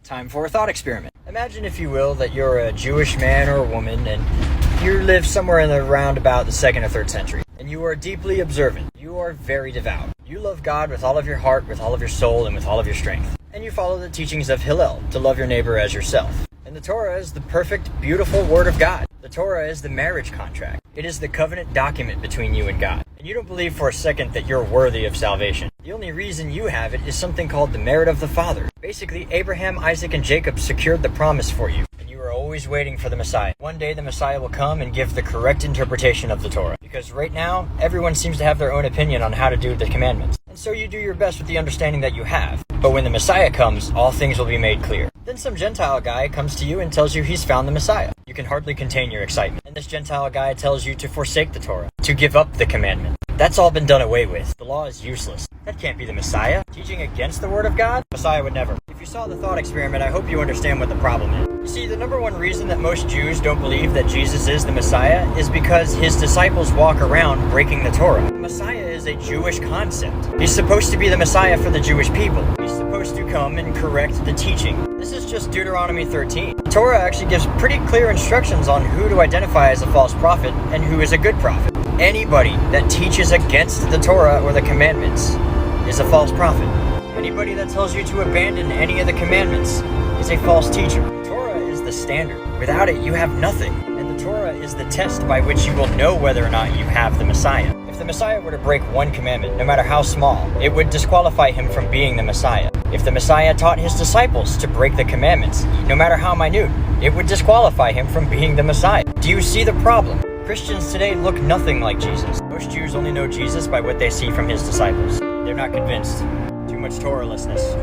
Time for a thought experiment. Imagine, if you will, that you're a Jewish man or woman and you live somewhere in around about the 2nd or 3rd century. And you are deeply observant. You are very devout. You love God with all of your heart, with all of your soul, and with all of your strength. And you follow the teachings of Hillel, to love your neighbor as yourself. And the Torah is the perfect, beautiful Word of God. The Torah is the marriage contract. It is the covenant document between you and God. And you don't believe for a second that you're worthy of salvation. The only reason you have it is something called the merit of the Father. Basically, Abraham, Isaac, and Jacob secured the promise for you. And you are always waiting for the Messiah. One day the Messiah will come and give the correct interpretation of the Torah. Because right now, everyone seems to have their own opinion on how to do the commandments. And so you do your best with the understanding that you have. But when the Messiah comes, all things will be made clear. Then some Gentile guy comes to you and tells you he's found the Messiah. You can hardly contain your excitement. And this Gentile guy tells you to forsake the Torah, to give up the commandment. That's all been done away with. The law is useless. That can't be the Messiah. Teaching against the Word of God? Messiah would never. If you saw the thought experiment, I hope you understand what the problem is. You see, the number one reason that most Jews don't believe that Jesus is the Messiah is because his disciples walk around breaking the Torah. The Messiah is a Jewish concept. He's supposed to be the Messiah for the Jewish people. He's supposed to come and correct the teaching. This is just Deuteronomy 13. The Torah actually gives pretty clear instructions on who to identify as a false prophet and who is a good prophet. Anybody that teaches against the Torah or the commandments is a false prophet. Anybody that tells you to abandon any of the commandments is a false teacher. The Torah is the standard. Without it, you have nothing. And the Torah is the test by which you will know whether or not you have the Messiah. If the Messiah were to break one commandment, no matter how small, it would disqualify him from being the Messiah. If the Messiah taught his disciples to break the commandments, no matter how minute, it would disqualify him from being the Messiah. Do you see the problem? Christians today look nothing like Jesus. Most Jews only know Jesus by what they see from his disciples. They're not convinced. Too much Torahlessness.